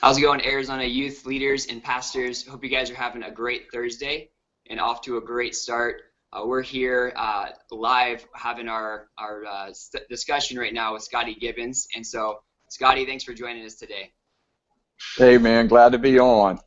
How's it going, Arizona youth leaders and pastors? Hope you guys are having a great Thursday and off to a great start. We're here live having our discussion right now with Scotty Gibbons. And so, Scotty, thanks for joining us today. Hey, man, glad to be on.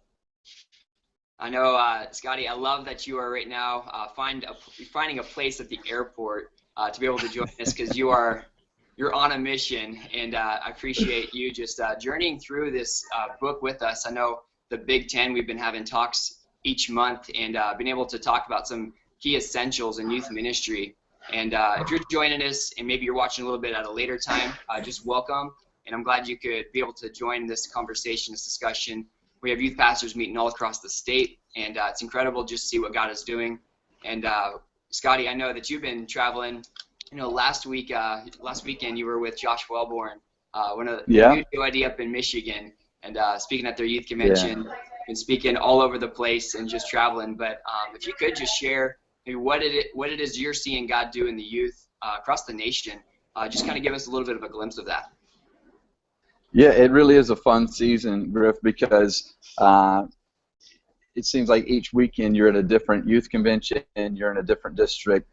I know, Scotty, I love that you are right now finding a place at the airport to be able to join us because you're on a mission, and I appreciate you just journeying through this book with us. I know the Big Ten, we've been having talks each month and been able to talk about some key essentials in youth ministry. And if you're joining us and maybe you're watching a little bit at a later time, just welcome. And I'm glad you could be able to join this conversation, this discussion. We have youth pastors meeting all across the state, and it's incredible just to see what God is doing. And Scotty, I know that you've been traveling. You know, last weekend you were with Josh Wellborn, one of the UID up in Michigan, and speaking at their youth convention, and speaking all over the place and just traveling. But if you could just share maybe what it is you're seeing God do in the youth across the nation, just kind of give us a little bit of a glimpse of that. Yeah, it really is a fun season, Griff, because it seems like each weekend you're at a different youth convention, you're in a different district,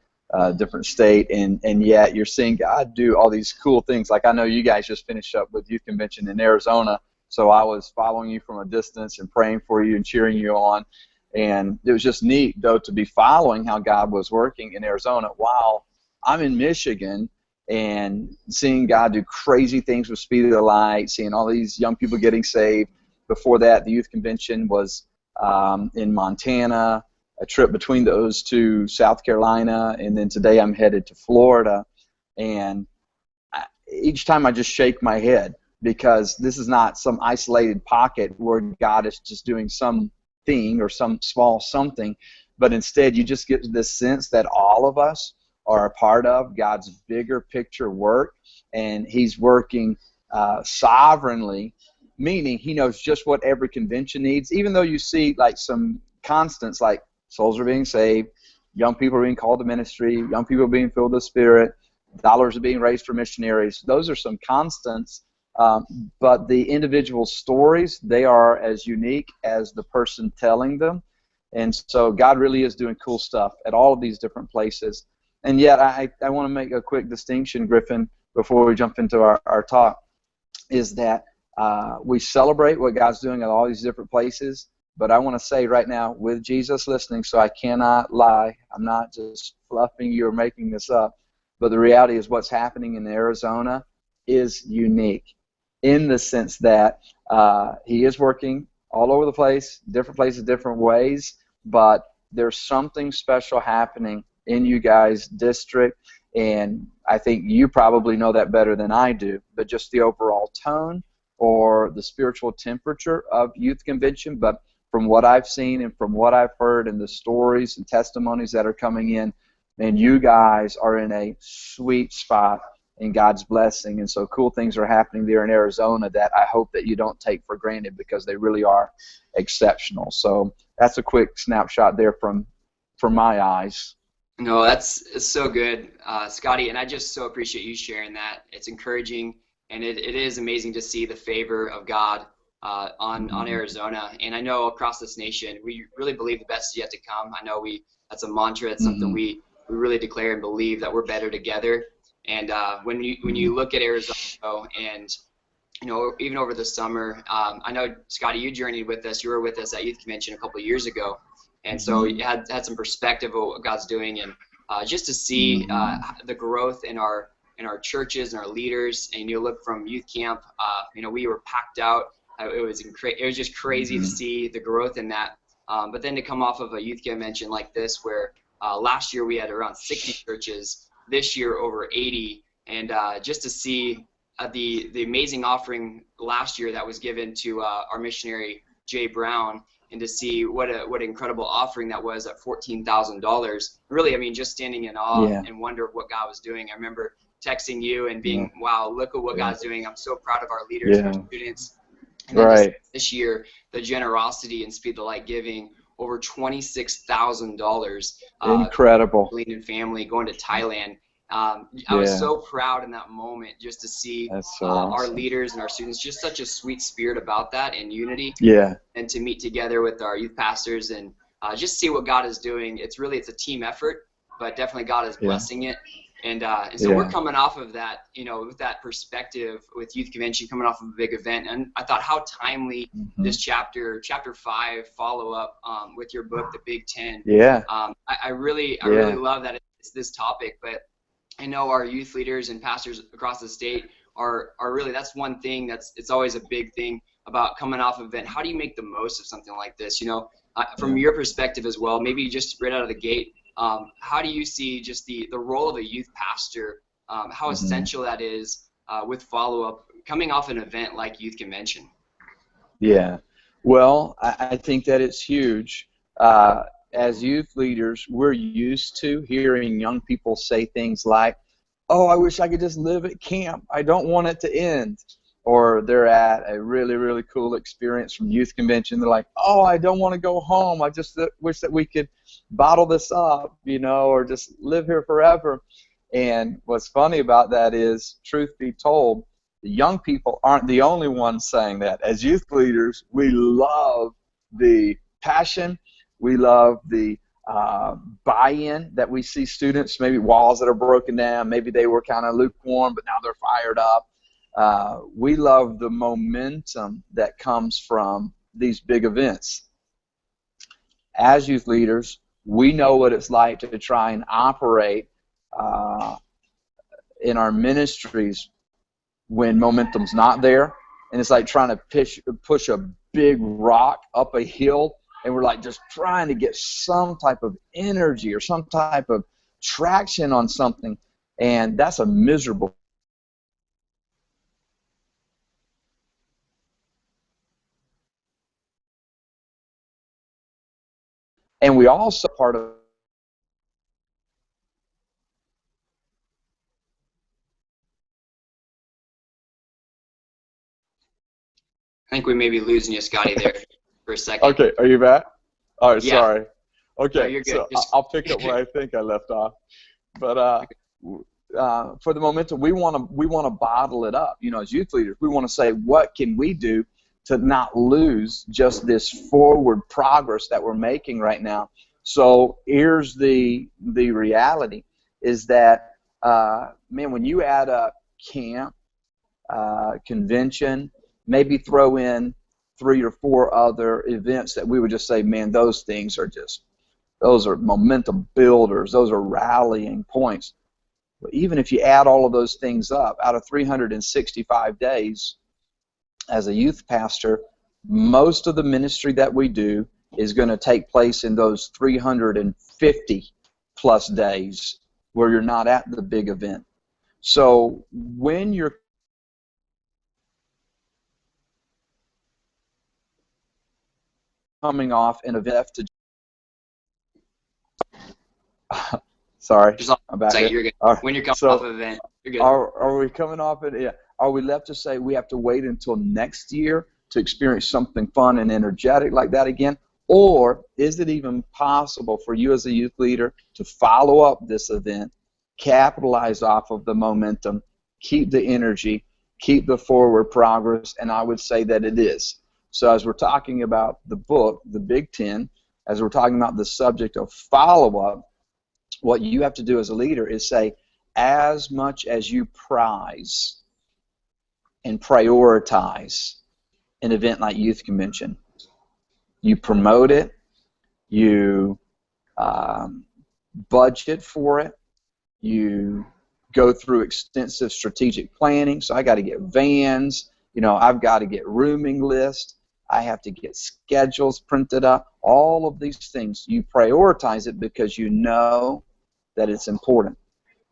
different state, and yet you're seeing God do all these cool things. Like I know you guys just finished up with youth convention in Arizona, so I was following you from a distance and praying for you and cheering you on. And it was just neat, though, to be following how God was working in Arizona while I'm in Michigan, and seeing God do crazy things with Speed of the Light, seeing all these young people getting saved. Before that, the youth convention was in Montana, a trip between those two, South Carolina, and then today I'm headed to Florida. And each time I just shake my head because this is not some isolated pocket where God is just doing some thing or some small something, but instead you just get this sense that all of us are a part of God's bigger picture work, and He's working sovereignly, meaning He knows just what every convention needs, even though you see like some constants like souls are being saved, young people are being called to ministry, young people are being filled with the Spirit, dollars are being raised for missionaries. Those are some constants, but the individual stories, they are as unique as the person telling them, and so God really is doing cool stuff at all of these different places. And yet I want to make a quick distinction, Griffin, before we jump into our talk, is that we celebrate what God's doing at all these different places, but I want to say right now, with Jesus listening, so I cannot lie, I'm not just fluffing you or making this up, but the reality is what's happening in Arizona is unique in the sense that He is working all over the place, different places, different ways, but there's something special happening in you guys' district, and I think you probably know that better than I do, but just the overall tone or the spiritual temperature of youth convention. But from what I've seen and from what I've heard and the stories and testimonies that are coming in, man, you guys are in a sweet spot in God's blessing, and so cool things are happening there in Arizona that I hope that you don't take for granted because they really are exceptional. So that's a quick snapshot there from my eyes. No, it's so good, Scotty, and I just so appreciate you sharing that. It's encouraging, and it is amazing to see the favor of God on Arizona. And I know across this nation, we really believe the best is yet to come. I know that's a mantra. It's something we really declare and believe that we're better together. And when you look at Arizona, and you know, even over the summer, I know, Scotty, you journeyed with us. You were with us at Youth Convention a couple of years ago. And so you had some perspective of what God's doing, and just to see the growth in our churches and our leaders. And you look from youth camp, you know, we were packed out. It was just crazy to see the growth in that. But then to come off of a youth convention like this, where last year we had around 60 churches, this year over 80, and just to see the amazing offering last year that was given to our missionary Jay Brown. And to see what an incredible offering that was at $14,000. Really, I mean, just standing in awe and wonder of what God was doing. I remember texting you and being, wow, look at what God's doing. I'm so proud of our leaders and our students. And then this year, the generosity and Speed the Light giving, over $26,000. Incredible. Lean and family going to Thailand. I was Yeah. so proud in that moment just to see That's so our awesome. leaders and our students, just such a sweet spirit about that and unity, Yeah. and to meet together with our youth pastors and just see what God is doing. It's a team effort, but definitely God is Yeah. blessing it. And so we're Yeah. coming off of that, with that perspective with Youth Convention, coming off of a big event. And I thought how timely this chapter 5 follow up with your book, The Big Ten. Yeah. I really Yeah. love that it's this topic, but I know our youth leaders and pastors across the state are really, that's one thing it's always a big thing about coming off of event. How do you make the most of something like this? From your perspective as well, maybe just right out of the gate, how do you see just the role of a youth pastor, how essential that is with follow-up coming off an event like Youth Convention? Yeah. Well, I think that it's huge. As youth leaders, we're used to hearing young people say things like, oh, I wish I could just live at camp. I don't want it to end. Or they're at a really, really cool experience from Youth Convention. They're like, oh, I don't want to go home. I just wish that we could bottle this up, or just live here forever. And what's funny about that is, truth be told, the young people aren't the only ones saying that. As youth leaders, we love the passion. We love the buy-in that we see students, maybe walls that are broken down, maybe they were kind of lukewarm, but now they're fired up. We love the momentum that comes from these big events. As youth leaders, we know what it's like to try and operate in our ministries when momentum's not there, and it's like trying to push a big rock up a hill, and we're like just trying to get some type of energy or some type of traction on something, and that's a miserable. And we also part of. I think we may be losing you, Scotty, there for a second. Okay, are you back? All right, Yeah. sorry. Okay, No, you're good. so I'll pick up where I think I left off. But for the momentum, we want to bottle it up. As youth leaders, we want to say, what can we do to not lose just this forward progress that we're making right now? So here's the reality: is that when you add up camp, convention, maybe throw in 3 or 4 other events that we would just say, man, those are momentum builders. Those are rallying points. But even if you add all of those things up, out of 365 days as a youth pastor, most of the ministry that we do is going to take place in those 350 plus days where you're not at the big event. So when you're coming off an event to sorry, I'm back here. You're good. When you're coming off an event, you're good. Are we coming off it? Yeah. Are we left to say we have to wait until next year to experience something fun and energetic like that again? Or is it even possible for you as a youth leader to follow up this event, capitalize off of the momentum, keep the energy, keep the forward progress? And I would say that it is. So as we're talking about the book, The Big Ten, as we're talking about the subject of follow-up, what you have to do as a leader is say, as much as you prize and prioritize an event like Youth Convention, you promote it, you budget for it, you go through extensive strategic planning. So I got to get vans, I've got to get rooming lists, I have to get schedules printed up, all of these things. You prioritize it because you know that it's important.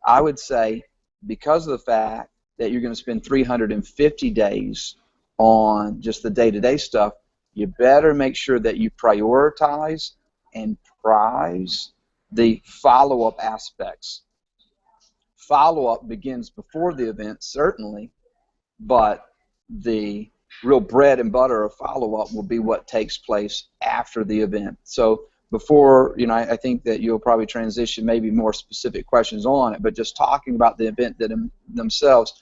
I would say because of the fact that you're going to spend 350 days on just the day-to-day stuff, you better make sure that you prioritize and prize the follow-up aspects. Follow-up begins before the event, certainly, but the real bread and butter of follow-up will be what takes place after the event. So before, I think that you'll probably transition maybe more specific questions on it, but just talking about the event themselves,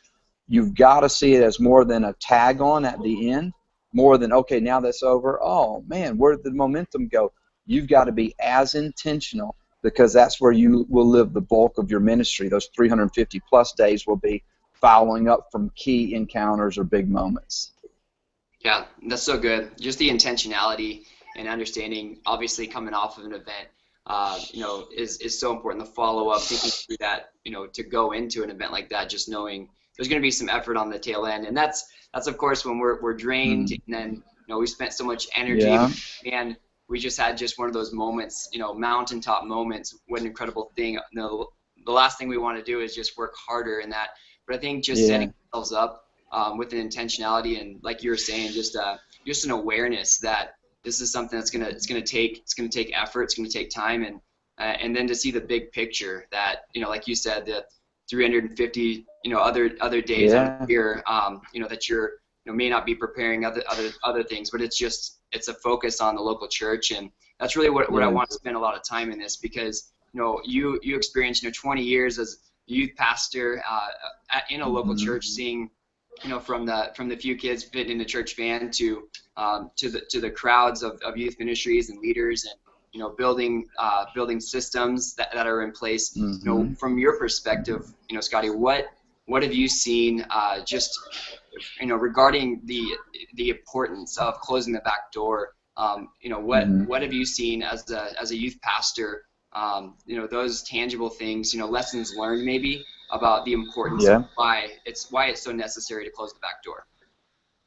you've got to see it as more than a tag on at the end, more than, okay, now that's over. Oh, man, where did the momentum go? You've got to be as intentional, because that's where you will live the bulk of your ministry. Those 350-plus days will be following up from key encounters or big moments. Yeah, that's so good. Just the intentionality and understanding, obviously coming off of an event, is so important. The follow-up, thinking through that, to go into an event like that, just knowing there's going to be some effort on the tail end. And that's of course, when we're drained, and then, we spent so much energy. Yeah. And we just had just one of those moments, mountaintop moments. What an incredible thing. The last thing we want to do is just work harder in that. But I think just setting ourselves up with an intentionality, and like you were saying, just an awareness that this is something that's gonna take effort, it's gonna take time, and then to see the big picture that, like you said, the 350 other days out of the year, that you're may not be preparing other things, but it's a focus on the local church. And that's really what I want to spend a lot of time in this, because you experienced 20 years as a youth pastor in a local church, seeing from the few kids fitting in the church van to the crowds of youth ministries and leaders, and building systems that are in place. From your perspective, Scotty, what have you seen just regarding the importance of closing the back door? What have you seen as a youth pastor? Those tangible things, lessons learned maybe about the importance of why it's so necessary to close the back door.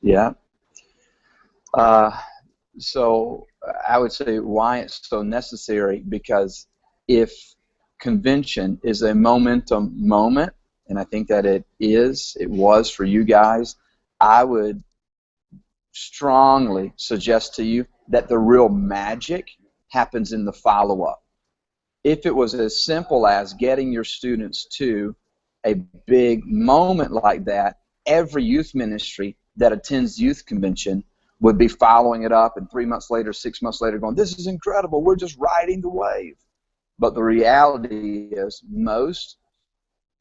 Yeah. So I would say why it's so necessary, because if convention is a momentum moment, and I think that it was for you guys, I would strongly suggest to you that the real magic happens in the follow-up. If it was as simple as getting your students to a big moment like that, every youth ministry that attends youth convention would be following it up, and 3 months later, 6 months later, going, this is incredible, we're just riding the wave. But the reality is most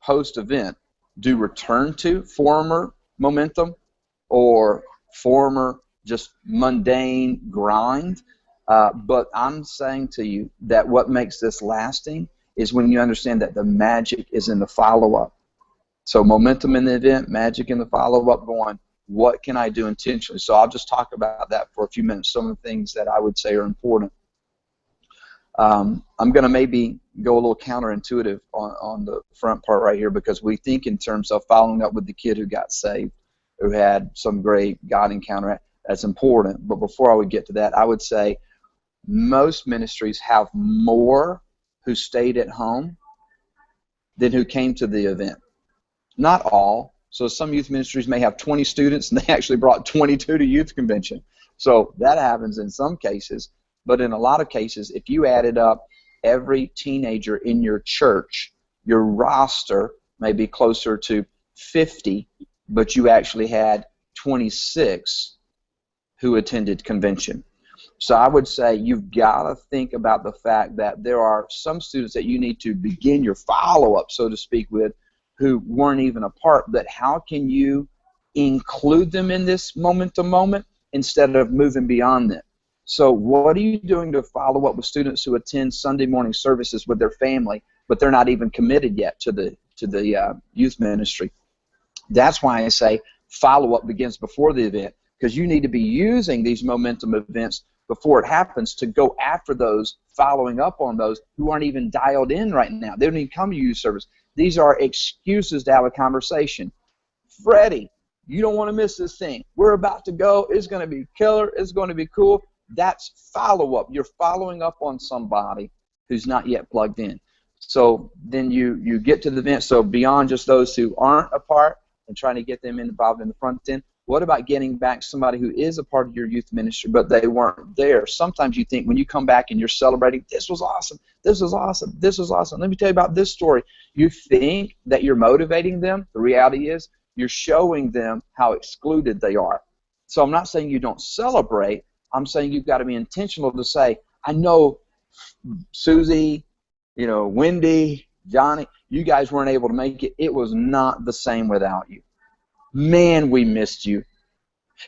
post-event do return to former momentum or former just mundane grind. But I'm saying to you that what makes this lasting is when you understand that the magic is in the follow-up. So momentum in the event, magic in the follow-up, going, what can I do intentionally? So I'll just talk about that for a few minutes, some of the things that I would say are important. I'm going to maybe go a little counterintuitive on the front part right here, because we think in terms of following up with the kid who got saved, who had some great God encounter. That's important. But before I would get to that, I would say most ministries have more who stayed at home than who came to the event. Not all. So some youth ministries may have 20 students and they actually brought 22 to youth convention. So that happens in some cases. But in a lot of cases, if you added up every teenager in your church, your roster may be closer to 50, but you actually had 26 who attended convention. So I would say you've got to think about the fact that there are some students that you need to begin your follow-up, so to speak, with, who weren't even a part. But how can you include them in this momentum moment instead of moving beyond them? So what are you doing to follow up with students who attend Sunday morning services with their family, but they're not even committed yet to the youth ministry? That's why I say follow-up begins before the event, because you need to be using these momentum events before it happens to go after those, following up on those who aren't even dialed in right now. They don't even come to youth service. These are excuses to have a conversation. Freddie, you don't want to miss this thing. We're about to go. It's going to be killer. It's going to be cool. That's follow-up. You're following up on somebody who's not yet plugged in. So then you get to the event. So beyond just those who aren't a part and trying to get them involved in the front end, what about getting back somebody who is a part of your youth ministry, but they weren't there? Sometimes you think when you come back and you're celebrating, this was awesome, this was awesome, this was awesome. Let me tell you about this story. You think that you're motivating them. The reality is you're showing them how excluded they are. So I'm not saying you don't celebrate. I'm saying you've got to be intentional to say, I know Susie, Wendy, Johnny, you guys weren't able to make it. It was not the same without you. Man, we missed you.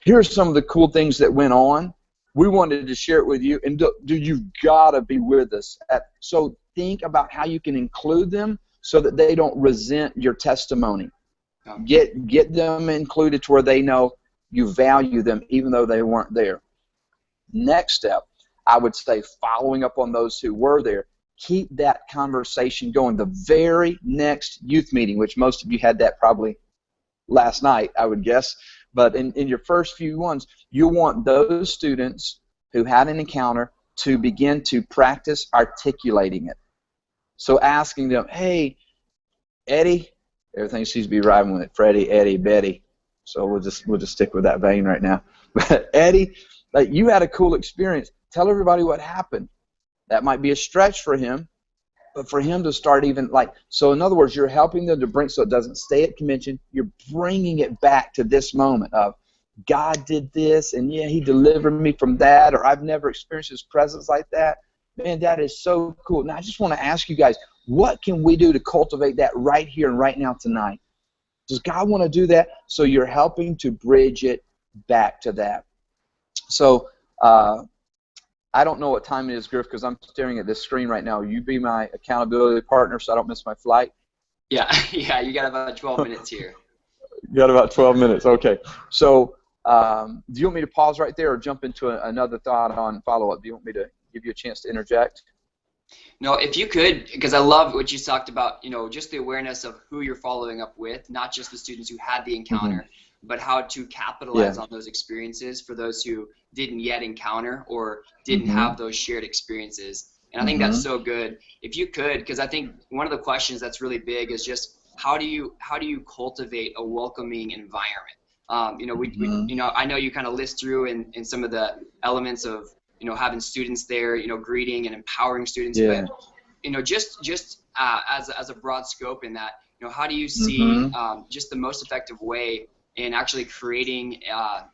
Here's some of the cool things that went on. We wanted to share it with you, and you've got to be with us. So think about how you can include them so that they don't resent your testimony. Get them included to where they know you value them even though they weren't there. Next step, I would say, following up on those who were there, keep that conversation going. The very next youth meeting, which most of you had that probably last night, I would guess, but in your first few ones, you want those students who had an encounter to begin to practice articulating it. So asking them, hey, Eddie, everything seems to be rhyming with it, Freddie, Eddie, Betty, so we'll just stick with that vein right now. But Eddie, you had a cool experience. Tell everybody what happened. That might be a stretch for him, but for him to start even so in other words, you're helping them to bring, so it doesn't stay at convention, you're bringing it back to this moment of God did this, and yeah, he delivered me from that, or I've never experienced his presence like that. Man, that is so cool. Now, I just want to ask you guys, what can we do to cultivate that right here and right now tonight? Does God want to do that? So you're helping to bridge it back to that. So I don't know what time it is, Griff, because I'm staring at this screen right now. You be my accountability partner so I don't miss my flight? Yeah, you got about 12 minutes here. You got about 12 minutes, okay. So do you want me to pause right there or jump into another thought on follow-up? Do you want me to give you a chance to interject? No, if you could, because I love what you talked about, just the awareness of who you're following up with, not just the students who had the encounter, but how to capitalize on those experiences for those who didn't yet encounter or didn't have those shared experiences. And I think that's so good. If you could, because I think one of the questions that's really big is just how do you cultivate a welcoming environment? I know you kind of list through in some of the elements of having students there, greeting and empowering students, but just as a broad scope in that, how do you see just the most effective way in actually creating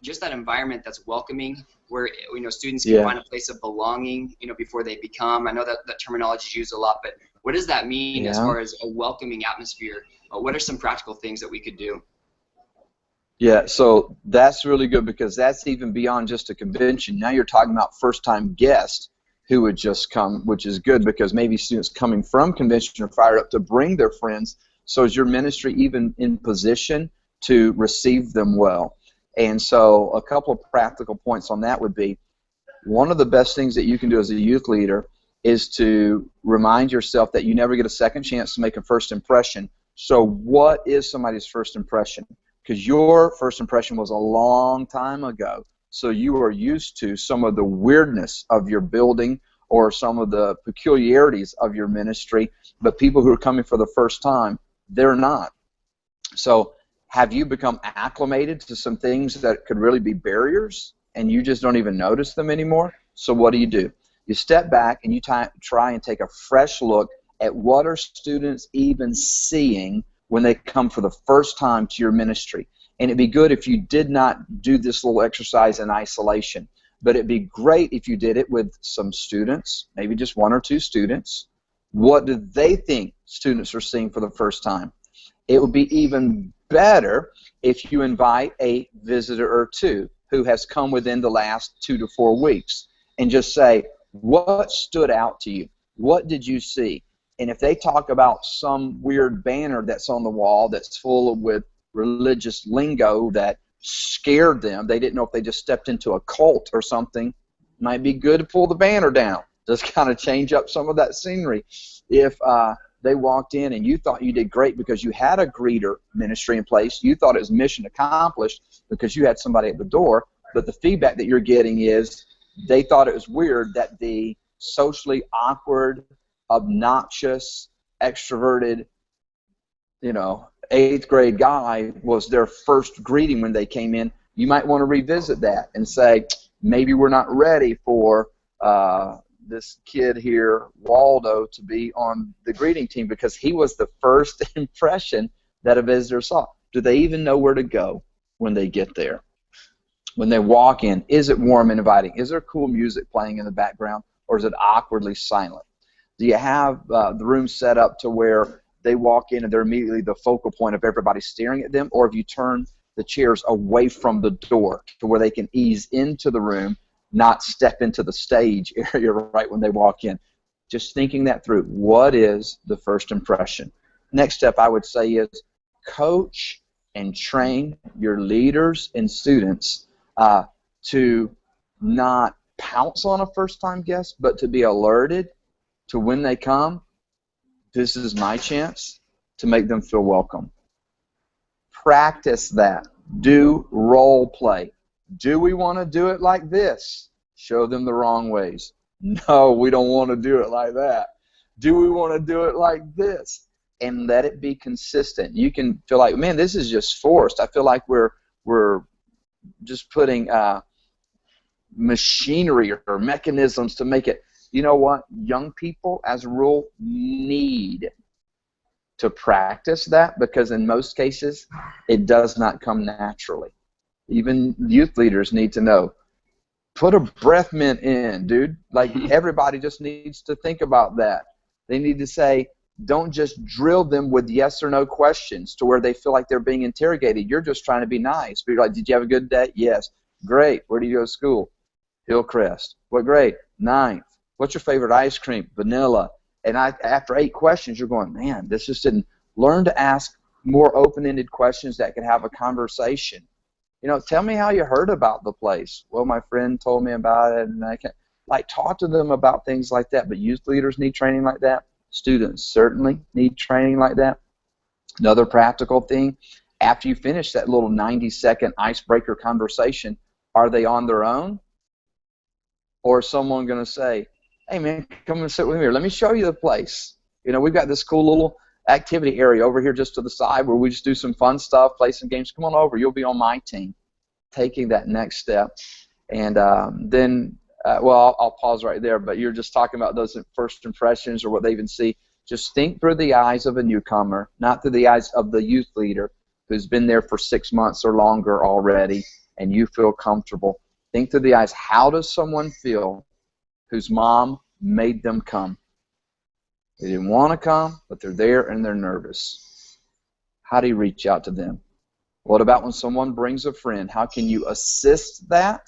just that environment that's welcoming, where students can find a place of belonging, before they become. I know that terminology is used a lot, but what does that mean as far as a welcoming atmosphere? What are some practical things that we could do? Yeah, so that's really good because that's even beyond just a convention. Now you're talking about first-time guests who would just come, which is good because maybe students coming from convention are fired up to bring their friends. So is your ministry even in position to receive them well? And so a couple of practical points on that would be, one of the best things that you can do as a youth leader is to remind yourself that you never get a second chance to make a first impression. So what is somebody's first impression? Because your first impression was a long time ago, so you are used to some of the weirdness of your building or some of the peculiarities of your ministry, but people who are coming for the first time, they're not. So have you become acclimated to some things that could really be barriers, and you just don't even notice them anymore? So what do? You step back and you try and take a fresh look at what are students even seeing when they come for the first time to your ministry. And it'd be good if you did not do this little exercise in isolation, but it'd be great if you did it with some students, maybe just one or two students. What do they think students are seeing for the first time? It would be even better if you invite a visitor or two who has come within the last 2 to 4 weeks and just say, what stood out to you? What did you see? And if they talk about some weird banner that's on the wall that's full with religious lingo that scared them, they didn't know if they just stepped into a cult or something, it might be good to pull the banner down. Just kind of change up some of that scenery. If they walked in and you thought you did great because you had a greeter ministry in place, you thought it was mission accomplished because you had somebody at the door, but the feedback that you're getting is they thought it was weird that the socially awkward, obnoxious, extroverted, 8th grade guy was their first greeting when they came in. You might want to revisit that and say, maybe we're not ready for this kid here, Waldo, to be on the greeting team because he was the first impression that a visitor saw. Do they even know where to go when they get there? When they walk in, is it warm and inviting? Is there cool music playing in the background? or is it awkwardly silent? Do you have the room set up to where they walk in and they're immediately the focal point of everybody staring at them, or have you turned the chairs away from the door to where they can ease into the room, not step into the stage area right when they walk in? Just thinking that through. What is the first impression? Next step I would say is coach and train your leaders and students to not pounce on a first-time guest, but to be alerted to when they come, this is my chance to make them feel welcome. Practice that. Do role play. Do we want to do it like this? Show them the wrong ways. No, we don't want to do it like that. Do we want to do it like this? And let it be consistent. You can feel like, man, this is just forced. I feel like we're just putting machinery or mechanisms to make it. You know what? Young people, as a rule, need to practice that, because in most cases, it does not come naturally. Even youth leaders need to know, put a breath mint in, dude. Like, everybody just needs to think about that. They need to say, don't just drill them with yes or no questions to where they feel like they're being interrogated. You're just trying to be nice. But you're like, did you have a good day? Yes. Great. Where do you go to school? Hillcrest. What grade? 9th. What's your favorite ice cream? Vanilla. And after 8 questions, you're going, man, this just didn't. Learn to ask more open-ended questions that can have a conversation. You know, tell me how you heard about the place. Well, my friend told me about it, and I can talk to them about things like that. But youth leaders need training like that. Students certainly need training like that. Another practical thing, after you finish that little 90-second icebreaker conversation, are they on their own? Or is someone going to say, hey, man, come and sit with me here. Let me show you the place. You know, we've got this cool little activity area over here just to the side where we just do some fun stuff, play some games. Come on over. You'll be on my team. Taking that next step. And then, well, I'll pause right there, but you're just talking about those first impressions or what they even see. Just think through the eyes of a newcomer, not through the eyes of the youth leader who's been there for 6 months or longer already, and you feel comfortable. Think through the eyes. How does someone feel whose mom made them come? They didn't want to come, but they're there and they're nervous. How do you reach out to them? What about when someone brings a friend? How can you assist that?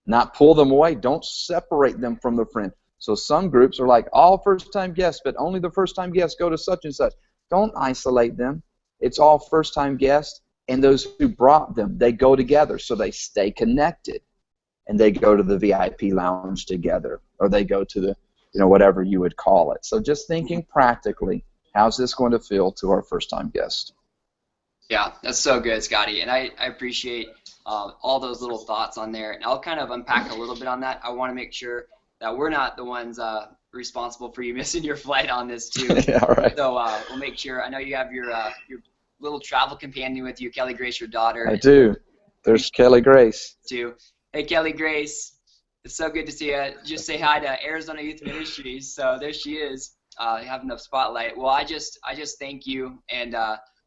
Not pull them away. Don't separate them from the friend. So some groups are like, all first-time guests, but only the first-time guests go to such and such. Don't isolate them. It's all first-time guests, and those who brought them, they go together, so they stay connected. And they go to the VIP lounge together, or they go to the, you know, whatever you would call it. So just thinking practically, how's this going to feel to our first-time guest? Yeah, that's so good, Scotty. And I appreciate all those little thoughts on there. And I'll kind of unpack a little bit on that. I want to make sure that we're not the ones responsible for you missing your flight on this, too. Yeah, right. So we'll make sure. I know you have your little travel companion with you, Kelly Grace, your daughter. I do. There's Kelly Grace. Too. Hey, Kelly Grace. It's so good to see you. Just say hi to Arizona Youth Ministries. So there she is, having the spotlight. Well, I just thank you, and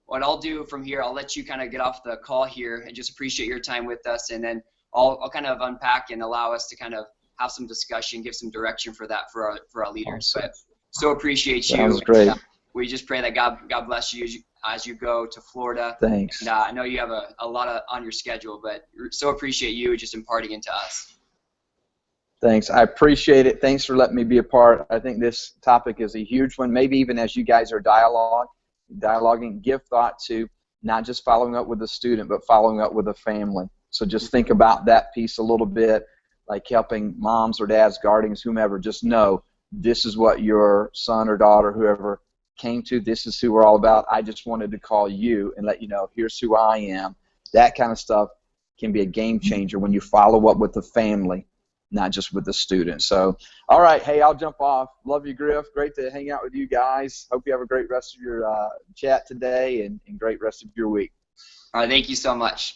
what I'll do from here, I'll let you kind of get off the call here and just appreciate your time with us, and then I'll kind of unpack and allow us to kind of have some discussion, give some direction for that for our leaders. Awesome. But so appreciate you. Sounds great. And, we just pray that God bless you as you go to Florida. Thanks. And I know you have a lot on your schedule, but so appreciate you just imparting into us. Thanks. I appreciate it. Thanks for letting me be a part. I think this topic is a huge one. Maybe even as you guys are dialoguing, give thought to not just following up with the student, but following up with the family. So just think about that piece a little bit, like helping moms or dads, guardians, whomever. Just know this is what your son or daughter, whoever, came to. This is who we're all about. I just wanted to call you and let you know, here's who I am. That kind of stuff can be a game changer when you follow up with the family, not just with the student. So, all right, hey, I'll jump off. Love you, Griff. Great to hang out with you guys. Hope you have a great rest of your chat today and great rest of your week. All right, thank you so much.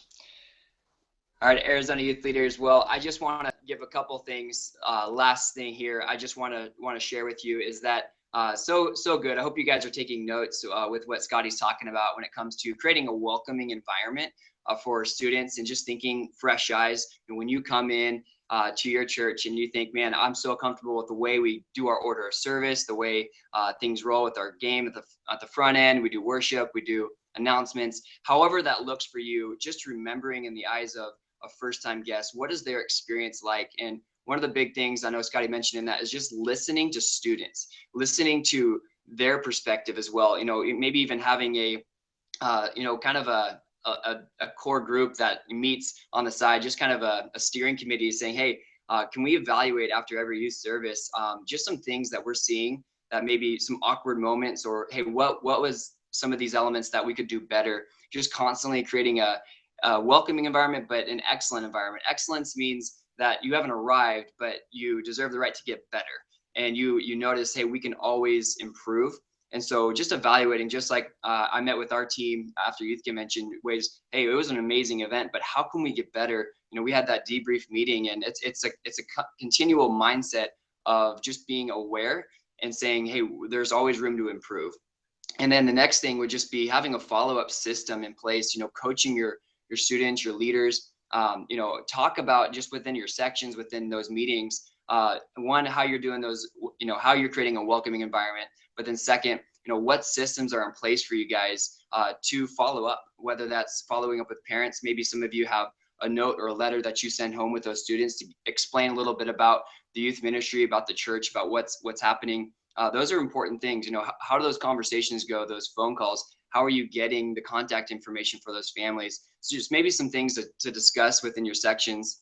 All right, Arizona Youth Leaders. Well, I just want to give a couple things. Last thing here, I just want to share with you is that so good. I hope you guys are taking notes with what Scotty's talking about when it comes to creating a welcoming environment for students and just thinking fresh eyes. And when you come in, to your church and you think, man, I'm so comfortable with the way we do our order of service, the way things roll with our game at the front end, we do worship, we do announcements, however that looks for you, just remembering in the eyes of a first-time guest, what is their experience like? And one of the big things I know Scotty mentioned in that is just listening to students, listening to their perspective as well. Maybe even having a kind of a core group that meets on the side, just kind of a steering committee saying, hey, can we evaluate after every youth service just some things that we're seeing, that maybe some awkward moments, or hey, what was some of these elements that we could do better? Just constantly creating a welcoming environment, but an excellent environment. Excellence means that you haven't arrived, but you deserve the right to get better. And you notice, hey, we can always improve. And so just evaluating, just like I met with our team after youth convention, ways, hey, it was an amazing event, but how can we get better? We had that debrief meeting, and it's a continual mindset of just being aware and saying, hey, there's always room to improve. And then the next thing would just be having a follow-up system in place, coaching your students, your leaders, talk about just within your sections, within those meetings, one, how you're doing those, how you're creating a welcoming environment, but then second, what systems are in place for you guys to follow up, whether that's following up with parents. Maybe some of you have a note or a letter that you send home with those students to explain a little bit about the youth ministry, about the church, about what's happening. Those are important things. How do those conversations go, those phone calls? How are you getting the contact information for those families? So just maybe some things to discuss within your sections.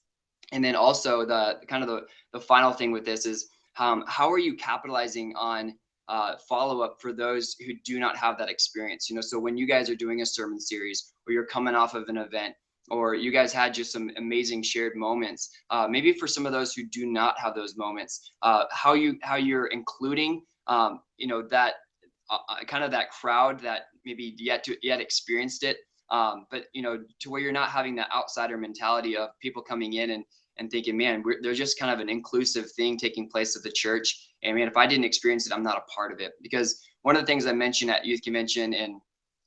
And then also the final thing with this is how are you capitalizing on follow-up for those who do not have that experience? So when you guys are doing a sermon series, or you're coming off of an event, or you guys had just some amazing shared moments, maybe for some of those who do not have those moments, how you're including that kind of that crowd that maybe yet experienced it, but to where you're not having that outsider mentality of people coming in and thinking, man, there's just kind of an inclusive thing taking place at the church, and man, if I didn't experience it, I'm not a part of it. Because one of the things I mentioned at youth convention, and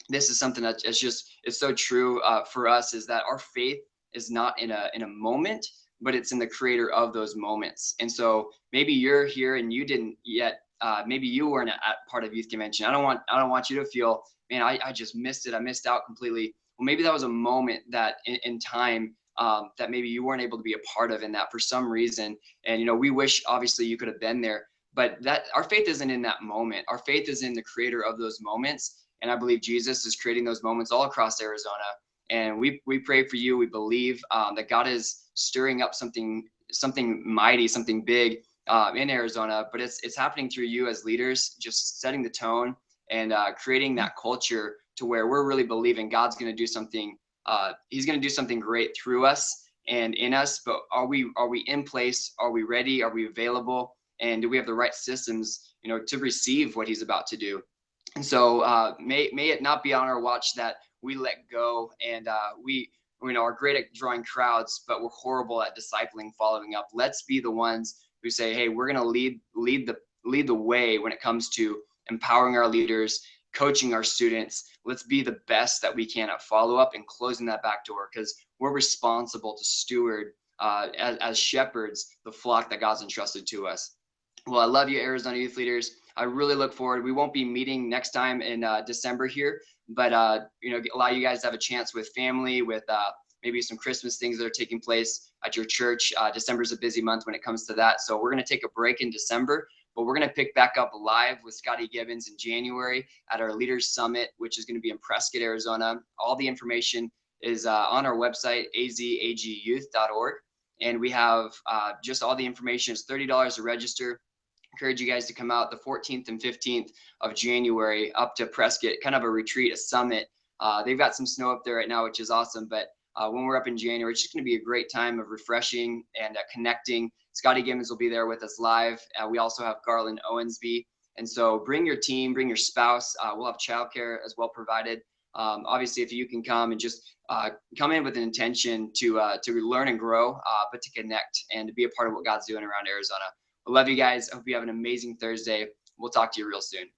this is something that it's so true for us, is that our faith is not in a moment, but it's in the creator of those moments. And so maybe you're here and you didn't yet, maybe you weren't at part of youth convention. I don't want you to feel, man, I just missed it. I missed out completely. Well, maybe that was a moment that in time that maybe you weren't able to be a part of in that for some reason. And, we wish obviously you could have been there, but that our faith isn't in that moment. Our faith is in the creator of those moments. And I believe Jesus is creating those moments all across Arizona. And we pray for you. We believe that God is stirring up something mighty, something big in Arizona, but it's happening through you as leaders, just setting the tone and creating that culture to where we're really believing God's going to do something. He's going to do something great through us and in us. But are we in place? Are we ready? Are we available? And do we have the right systems, to receive what he's about to do? And so may it not be on our watch that we let go and we are great at drawing crowds, but we're horrible at discipling, following up. Let's be the ones who say, hey, we're going to lead the way when it comes to empowering our leaders, coaching our students. Let's be the best that we can at follow up and closing that back door, because we're responsible to steward as shepherds the flock that God's entrusted to us. Well, I love you, Arizona youth leaders. I really look forward. We won't be meeting next time in December here, but allow you guys to have a chance with family, with maybe some Christmas things that are taking place at your church. December is a busy month when it comes to that. So we're going to take a break in December, but we're going to pick back up live with Scotty Gibbons in January at our Leaders Summit, which is going to be in Prescott, Arizona. All the information is on our website, azygyouth.org. And we have just all the information. It's $30 to register. Encourage you guys to come out the 14th and 15th of January up to Prescott, kind of a retreat, a summit. They've got some snow up there right now, which is awesome. But when we're up in January, it's just going to be a great time of refreshing and connecting. Scotty Gibbons will be there with us live. We also have Garland Owensby. And so bring your team, bring your spouse. We'll have childcare as well provided. Obviously, if you can come and just come in with an intention to learn and grow, but to connect and to be a part of what God's doing around Arizona. I love you guys. I hope you have an amazing Thursday. We'll talk to you real soon.